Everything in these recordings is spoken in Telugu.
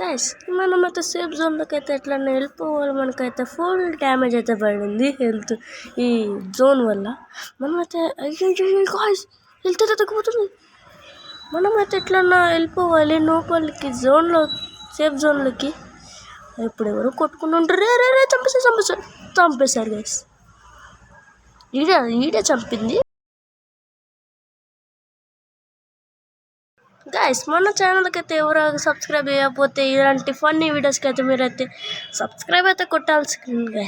గైస్ మనమైతే సేఫ్ జోన్లోకి అయితే ఎట్లన్నా వెళ్ళిపోవాలి. మనకైతే ఫుల్ డ్యామేజ్ అయితే పడింది హెల్త్ ఈ జోన్ వల్ల. మనమైతే గాయ్స్ హెల్త్ అయితే తగ్గిపోతుంది. మనమైతే ఎట్లన్నా వెళ్ళిపోవాలి లోపలికి జోన్లో, సేఫ్ జోన్లోకి. ఇప్పుడు ఎవరు కొట్టుకుని ఉంటారు. రే రే చంపేశారు గైస్. ఈడే చంపింది. గైస్ మన ఛానల్కి అయితే ఎవరు సబ్స్క్రైబ్ చేయకపోతే ఇలాంటి ఫన్నీ వీడియోస్కి అయితే మీరైతే సబ్స్క్రైబ్ అయితే కొట్టాల్సింది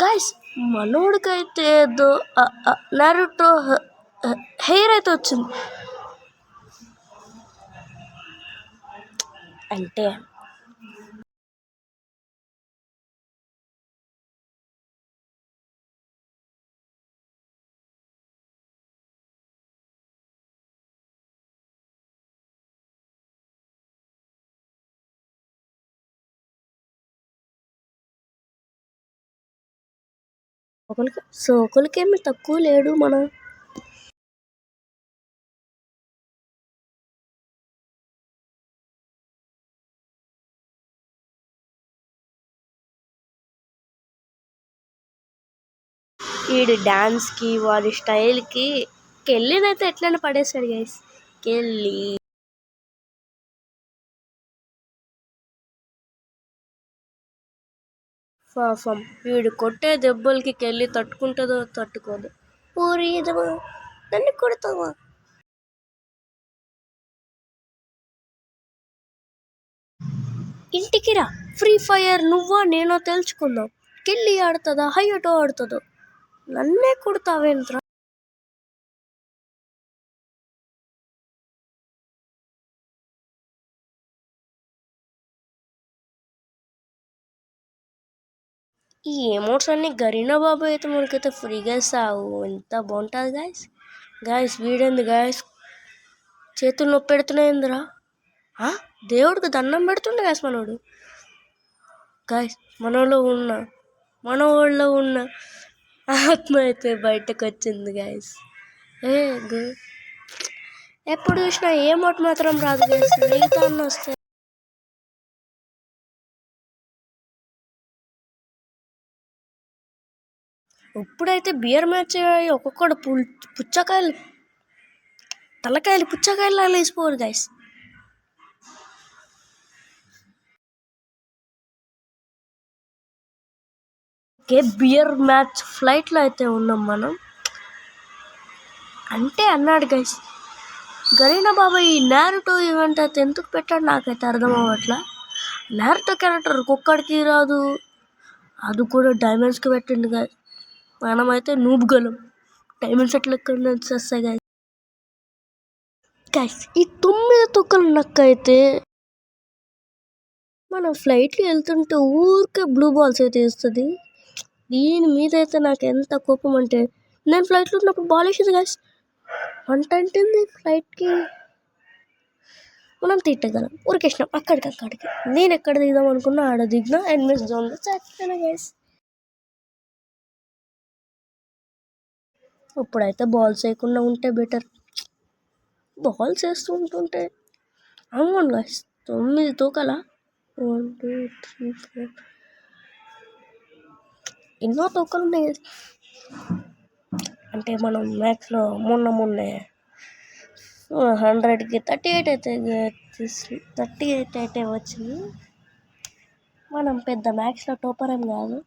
గైస్ మనోడికైతే ఏదో నారుటో హెయిర్ అయితే వచ్చింది. అంటే ఒకరికేమీ తక్కువ లేడు. మనం వీడి డాన్స్కి వాడి స్టైల్కి కెళ్ళినైతే ఎట్లయినా పడేస్తాడు గైస్. కెళ్ళి పాపం వీడు కొట్టే దెబ్బలకి కెళ్ళి తట్టుకుంటుందో తట్టుకోదు. ఊరి నన్ను కొడతావా? ఇంటికి రా, ఫ్రీ ఫైర్ నువ్వో నేనో తెలుసుకుందాం. కెళ్ళి ఆడుతుందా హైయటో ఆడుతుందో, నన్నే కొడతావేంట్రా? ఈ ఎమోట్స్ అన్ని గరీనా బాబు అయితే మనకైతే ఫ్రీగా ఇస్తావు. ఎంత బాగుంటుంది గాయస్. వీడేంది గాయస్ చేతులు నొప్పి పెడుతున్నాయిందిరా. దేవుడికి దండం పెడుతుండే గాయస్ మనోడు. గాయస్ మన ఊళ్ళో ఉన్న ఆత్మ అయితే బయటకు వచ్చింది గాయస్. ఎప్పుడు చూసినా ఏమోట్ మాత్రం రాదు గాయస్, మిగతా అన్న వస్తాయి. ఇప్పుడైతే బియర్ మ్యాచ్ ఒక్కొక్కడు పుచ్చకాయలు వేసిపోరు గైస్. బియర్ మ్యాచ్ ఫ్లైట్లో అయితే ఉన్నాం మనం. అంటే అన్నాడు గైస్ గరీనా బాబా ఈ నారుటో ఈవెంట్ అయితే ఎందుకు పెట్టాడు నాకైతే అర్థం అవ్వట్లా. నారుటో క్యారెక్టర్ ఒక్కడికి రాదు, అది కూడా డైమండ్స్కి పెట్టిండు గాయస్. మనమైతే నూబుగలం, డైమండ్స్ ఎట్లా వస్తాయి గైస్. ఈ 9 తొక్కల నక్క అయితే మనం ఫ్లైట్లో వెళ్తుంటే ఊరికే బ్లూ బాల్స్ అయితే వేస్తుంది. దీని మీద అయితే నాకు ఎంత కోపం అంటే, నేను ఫ్లైట్లో ఉన్నప్పుడు బాల్ వేసేది గైస్. అంటుంది ఫ్లైట్కి మనం తిట్టగలం, ఊరికేసినాం అక్కడికి. నేను ఎక్కడ దిగుదాం అనుకున్నా ఆడ దిగినా ఎన్ఎస్ జోన్లో చచ్చిపోయినా గైస్. ఇప్పుడైతే బాల్స్ వేయకుండా ఉంటే బెటర్. బాల్స్ వేస్తూ ఉంటుంటే అవును గైస్ 9 తోకల 1 2 3 4 ఎన్నో తోకలు ఉన్నాయి. అంటే మనం మ్యాథ్స్లో మొన్నే 100కి 38 అయితే వచ్చింది. మనం పెద్ద మ్యాథ్స్లో టాపర్ ఏం కాదు.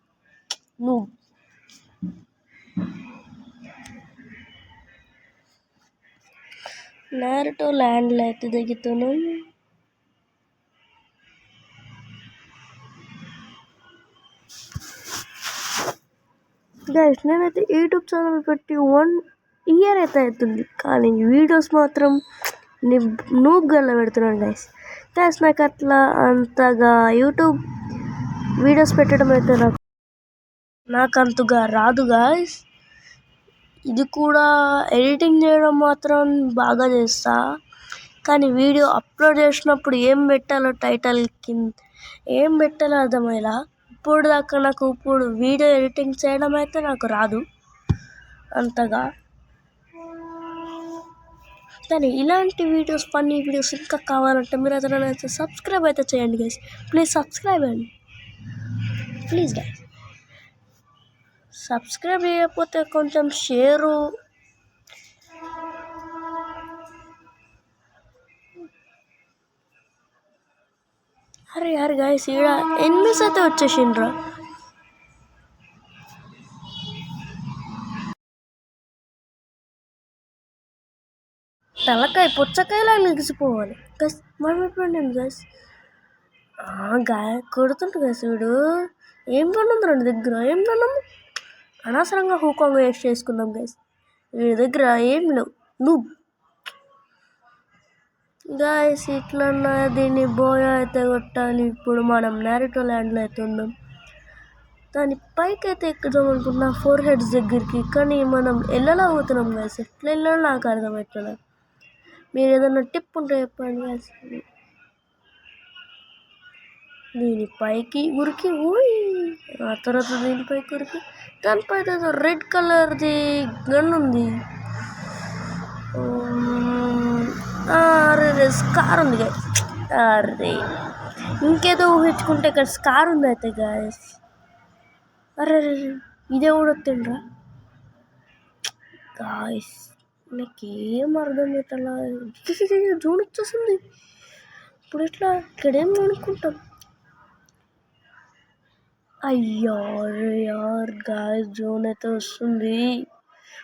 నువ్వు నారుటో ల్యాండ్లో అయితే దిగుతున్నాం. గైస్ నేనైతే యూట్యూబ్ ఛానల్ పెట్టి 1 ఇయర్ అయితే అవుతుంది, కానీ వీడియోస్ మాత్రం నూబ్గల్లా పెడుతున్నాను గైస్. నాకు అట్లా అంతగా యూట్యూబ్ వీడియోస్ పెట్టడం అయితే నాకు అంతగా రాదు గైస్. ఇది కూడా ఎడిటింగ్ చేయడం మాత్రం బాగా చేస్తా, కానీ వీడియో అప్లోడ్ చేసినప్పుడు ఏం పెట్టాలో టైటిల్ కింద ఏం పెట్టాలో అర్థమయ్యేలా. ఇప్పుడు వీడియో ఎడిటింగ్ చేయడం అయితే నాకు రాదు అంతగా. కానీ ఇలాంటి వీడియోస్ ఫన్నీ వీడియోస్ ఇంకా కావాలంటే మీరు అయితే సబ్స్క్రైబ్ అయితే చేయండి గైస్. ప్లీజ్ సబ్స్క్రైబ్ అండి, ప్లీజ్ గైస్. సబ్స్క్రైబ్ చేయకపోతే కొంచెం షేరు. అరే గైస్, ఈడ ఎనిమిస్ అయితే వచ్చేసిండ్రా. తలకాయ పుచ్చకాయలా లెగిసిపోవాలి గైస్. మనం ఎప్పుడు గైస్ కొడుతుంటు గైస్. వీడు ఏం కొన్నాం రెండు దగ్గర, ఏం కొన్నాము అనవసరంగా హూకాంగ్ వేస్ట్ చేసుకున్నాం గైస్. వీడి దగ్గర ఏం లేవు. నువ్వు గాయస్ ఇట్లన్నా దీన్ని బోయా అయితే కొట్టాలి. ఇప్పుడు మనం నారుటో ల్యాండ్లో అయితే ఉన్నాం. దాని పైకి అయితే ఎక్కుదాం అనుకున్నా 4 హెడ్స్ దగ్గరికి, కానీ మనం వెళ్ళలేకపోతున్నాం గాయస్. ఎట్లా వెళ్ళాలో నాకు అర్థమవుతుంది. మీరు ఏదైనా టిప్ ఉంటే చెప్పండి గాయస్. దీనిపైకి ఉరికి ఆ తర్వాత దీనిపైకి ఉరికి దానిపై రెడ్ కలర్ది గన్ ఉంది. అరే స్కార్ ఉంది గాయస్. అరే ఇంకేదో ఊహించుకుంటే ఇక్కడ స్కార్ ఉంది అయితే గాయస్. అరే ఇదే కూడా తిండ్రా గాయస్. నాకేం అర్థం అవుతలా. జోన్ వచ్చేస్తుంది ఇప్పుడు. ఎట్లా ఇక్కడేం కొనుక్కుంటాం. యార్ గాయస్, జోన్ అయితే వస్తుంది.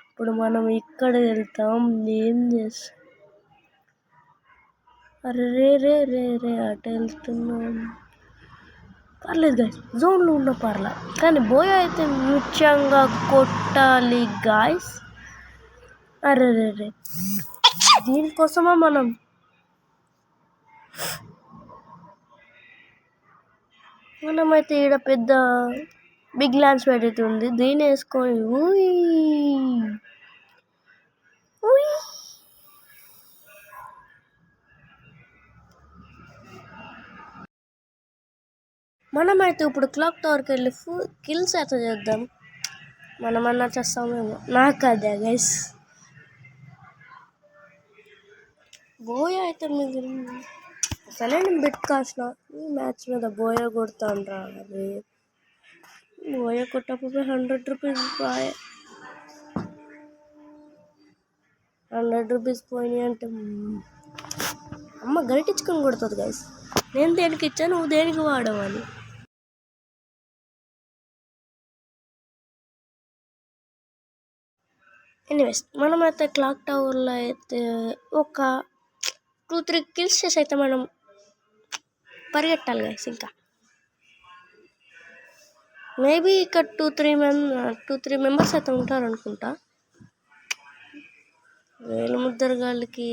ఇప్పుడు మనం ఇక్కడ వెళ్తాం. ఏం చేస్తాం. అరే రే అటు వెళ్తున్నాం. పర్లేదు గాయస్, జోన్లో ఉన్న పర్లా, కానీ బోయా అయితే ముఖ్యంగా కొట్టాలి గాయస్. అరే దీనికోసమా మనమైతే ఈడ పెద్ద బిగ్ లాంచ్ ప్యాడ్ అయితే ఉంది. దీన్ని వేసుకొని మనమైతే ఇప్పుడు క్లాక్ టవర్కి వెళ్ళి కిల్స్ అయితే చేద్దాం. మనమన్నా చేస్తామేమో, నాకు అదే గైస్. బోయా అయితే మిగిలింది. అసలే నేను బెట్ కాసిన ఈ మ్యాచ్ మీద బోయా కొడతాను రా. అది బోయా కొట్టకపోతే 100 రూపీస్ బాయ్. 100 రూపీస్ పోయినాయి అంటే అమ్మ గరిటించుకొని కొడుతుంది గైస్. నేను దేనికి ఇచ్చా, నువ్వు దేనికి వాడవాలి. ఎనీవేస్ మనమైతే క్లాక్ టవర్లో అయితే ఒక 2-3 కిల్స్ చేసి అయితే మనం పరిగెట్టాలి గైస్. ఇంకా మేబీ ఇక్కడ 2-3 మెంబర్స్ అయితే ఉంటారు అనుకుంటా. వేలుముద్దరగాళ్ళకి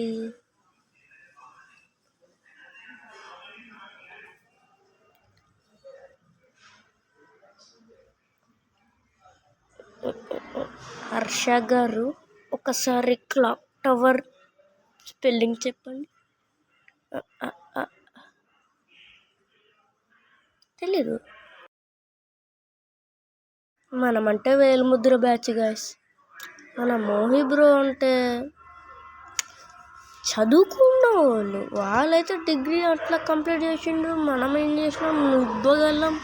హర్ష గారు ఒకసారి క్లాక్ టవర్ స్పెల్లింగ్ చెప్పండి. తెలీదు. మనమంటే వేలుముద్ర బ్యాచ్ గాయస్. మన మోహి బ్రో అంటే చదువుకున్న వాళ్ళైతే డిగ్రీ అట్లా కంప్లీట్ చేసిండ్రు. మనం ఏం చేసినాం, ఇవ్వగలం.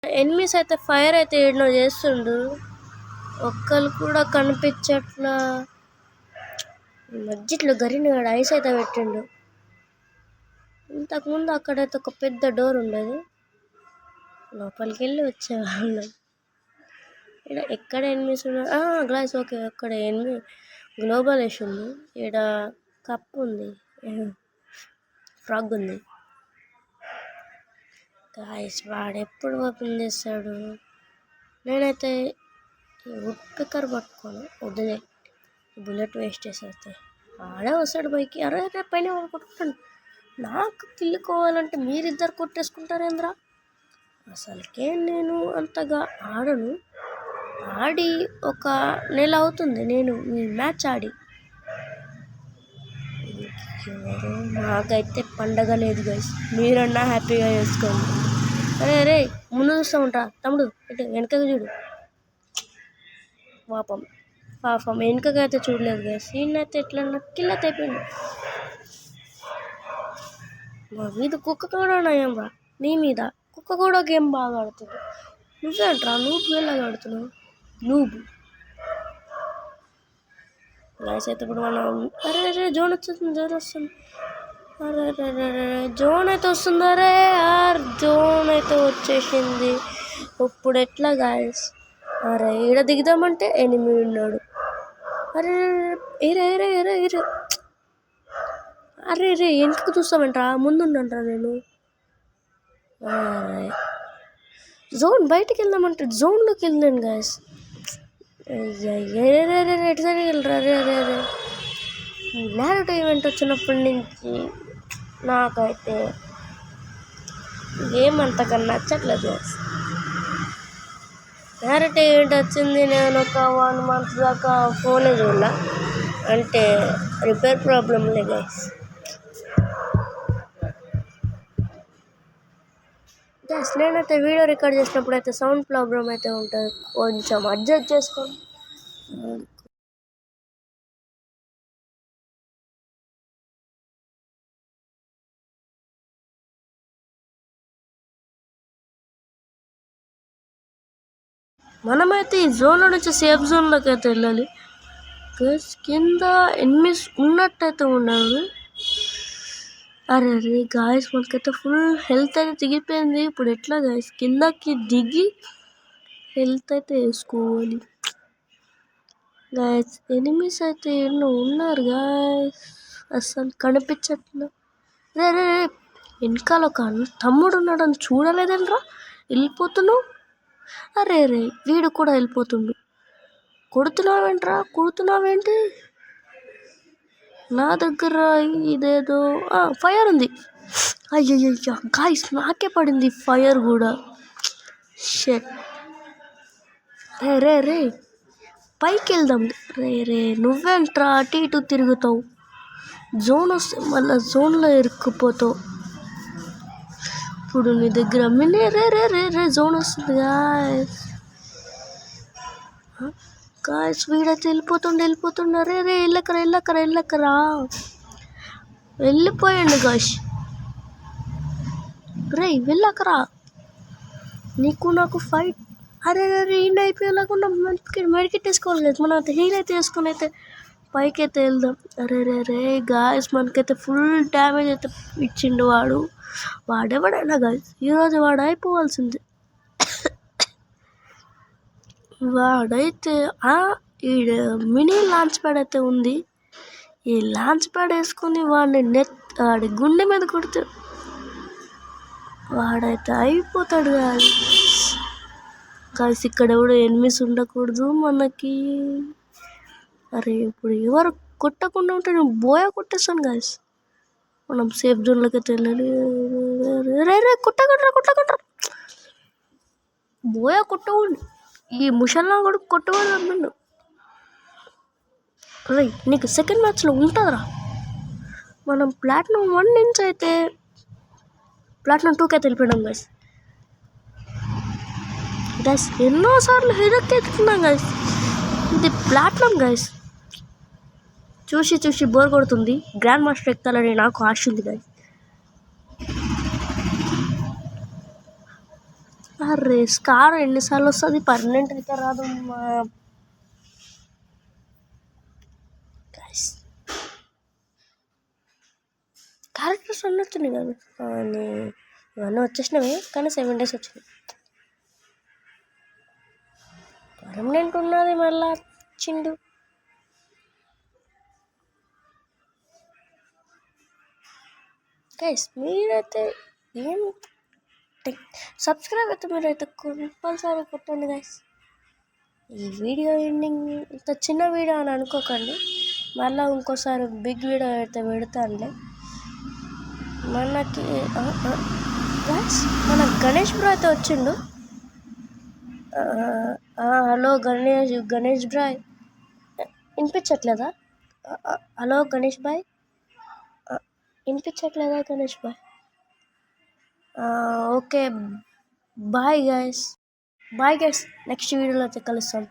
ఎనిమిస్ అయితే ఫైర్ అయితే ఏడనో చేస్తుండ్రు. ఒక్కరు కూడా కనిపించట్లా. మధ్యలో గరినగాడు ఐస్ అయితే పెట్టిండు. ఇంతకుముందు అక్కడైతే ఒక పెద్ద డోర్ ఉండేది, లోపలికి వెళ్ళి వచ్చేవాళ్ళం. ఇక్కడ ఎక్కడ ఎనిమిస్ ఉన్నా గ్లాస్ ఓకే. అక్కడ గ్లోబల్ వేసి ఉంది. ఇక్కడ కప్ ఉంది, ఫ్రాగ్ ఉంది. గాయస్ వాడు ఎప్పుడు ఓపెన్ చేస్తాడు. నేనైతే వుడ్ పిక్కర్ పట్టుకోను, వద్దులే బుల్లెట్ వేస్ట్ చేసేస్తే. వాడే వస్తాడు పైకి. అరే పైన కొట్టుకుంటాను. నాకు కిల్లుకోవాలంటే మీరిద్దరు కొట్టేసుకుంటారేంద్రా. అసలుకే నేను అంతగా ఆడను. ఆడి ఒక నెల అవుతుంది నేను ఈ మ్యాచ్ ఆడి. నాకైతే పండగ లేదు గైస్. మీరన్నా హ్యాపీగా చేసుకోండి. అరే ముందు చూస్తూ ఉంటా తమ్ముడు, ఇటు వెనకగా చూడు. పాపం పాపం వెనుకకైతే చూడలేదు కదా, సీన్ అయితే ఎట్లా కిల్లత్ అయిపోయింది. మా మీద కుక్క కూడా నయం రా, నీ మీద కుక్క కూడా గేమ్ బాగా ఆడుతుంది. నువ్వేంట్రా నూబ్ వెళ్ళగా ఆడుతున్నావు నూబ్. గ్యాస్ అయితే ఇప్పుడు మనం అరే జోన్ వస్తుంది. అరే జోన్ అయితే వస్తుంది. అరే జోన్ అయితే వచ్చేసింది. ఇప్పుడు ఎట్లా గాయస్? అరే ఈడ దిగుదామంటే ఎనిమిది ఉన్నాడు. అరే ఏరే ఏరే ఏరే ఏరే అరే ఎందుకు చూస్తామంటరా, ముందుండంట్రా నేను. జోన్ బయటికి వెళ్దామంటే జోన్లోకి వెళ్ళాను గాయస్. ఎటు సైడ్ వెళ్ళరా? అరే నేరేటో ఈవెంట్ వచ్చినప్పటి నుంచి నాకైతే గేమ్ అంతగా నచ్చట్లేదు గాయస్. నేరేటో ఈవెంట్ వచ్చింది, నేను ఒక 1 month దాకా ఫోనే చూడలా. అంటే రిపేర్ ప్రాబ్లంలే గాయస్. నేనైతే వీడియో రికార్డ్ చేసినప్పుడు అయితే సౌండ్ ప్రాబ్లం అయితే ఉంటుంది, కొంచెం అడ్జస్ట్ చేసుకోండి. మనమైతే ఈ జోన్లో నుంచి సేఫ్ జోన్లోకి అయితే వెళ్ళాలి. కింద ఎనిమిస్ ఉన్నట్టయితే ఉన్నాడు. అరే గాయస్ మనకైతే ఫుల్ హెల్త్ అయితే దిగిపోయింది. ఇప్పుడు ఎట్లా గాయస్? కిందకి దిగి హెల్త్ అయితే వేసుకోవాలి గాయస్. ఎనిమిస్ అయితే ఎన్నో ఉన్నారు గాయస్, అసలు కనిపించట్లే. రే వెనకాల ఒక తమ్ముడు ఉన్నాడని చూడలేదనరా, వెళ్ళిపోతున్నావు. అరే వీడు కూడా వెళ్ళిపోతుండు. కొడుతున్నావేంటి? నా దగ్గర ఇదేదో ఫైర్ ఉంది. అయ్యయ్యో గాయస్, నాకే పడింది ఫైర్ కూడా. షెట్. రే పైకి వెళ్దాం. రే నువ్వేంట్రా అటు ఇటు తిరుగుతావు? జోన్ వస్తే మళ్ళీ జోన్లో ఇరుక్కుపోతావు. ఇప్పుడు నీ దగ్గర మినీ రే జోన్ వస్తుంది గాయస్. వీడైతే వెళ్ళిపోతుండ. రే వెళ్ళకరా వెళ్ళిపోయండి గాయస్. రే వెళ్ళకరా, నీకు నాకు ఫైట్. అరే ఈయన అయిపోయేలాకుండా మెడికెట్ వేసుకోవాలి కదా మనం. అయితే హీల్ అయితే వేసుకొని అయితే పైకి అయితే వెళ్దాం. అరే గాయస్ మనకైతే ఫుల్ డ్యామేజ్ అయితే ఇచ్చిండు వాడెవడైనా గాయస్. ఈరోజు వాడు అయిపోవాల్సింది. వాడైతే ఈ మినీ లాంచ్ ప్యాడ్ అయితే ఉంది. ఈ లాంచ్ ప్యాడ్ వేసుకొని వాడి గుండె మీద కొడితే వాడైతే అయిపోతాడు గాయస్. ఇక్కడ ఎవడో ఎనిమిస్ ఉండకూడదు మనకి. అరే ఇప్పుడు ఎవరు కొట్టకుండా ఉంటే నేను బోయా కొట్టేస్తాను గాయస్. మనం సేఫ్ జోన్లోకి అయితే వెళ్ళాలి. రే కొట్టకుండా బోయా కొట్టకూడదు. ఈ ముషల్లా కూడా కొట్టకూడదు అన్నాడు. రే నీకు సెకండ్ మ్యాచ్లో ఉంటుందిరా. మనం ప్లాటినం 1 నుంచి అయితే ప్లాటినం 2కి అయితే వెళ్ళిపోయాం గైస్. ఎన్నోసార్లు హెడక్ ఎక్కుతున్నాం గైస్. ఇది ప్లాటినం గైస్. చూసి బోర్ కొడుతుంది. గ్రాండ్ మాస్టర్ ఎక్కాలని నాకు ఆశ ఉంది గైస్. అరే స్కార్ ఎన్నిసార్లు వస్తుంది, పర్మనెంట్ అయితే రాదు గైస్. క్యారెక్టర్స్ అన్నీ వచ్చినాయి కదా, ఇవన్నీ వచ్చేసినవి కానీ 7 days వచ్చినాయి. పర్మనెంట్ ఉన్నది మళ్ళా చిండు. గైస్ మీరైతే ఏం సబ్స్క్రైబ్ అయితే మీరైతే కంపల్సరీ కొట్టండి గైస్. ఈ వీడియో ఎండింగ్ ఇంత చిన్న వీడియో అని అనుకోకండి, మళ్ళీ ఇంకోసారి బిగ్ వీడియో అయితే పెడతానులే. మనకి మన గణేష్ బ్రో అయితే వచ్చిండు. హలో గణేష్ బ్రాయ్, వినిపించట్లేదా? హలో గణేష్ బాయ్, వినిపించట్లేదా గణేష్ బాయ్? ఓకే బాయ్ గైస్, నెక్స్ట్ వీడియోలో అయితే కలుస్తాం.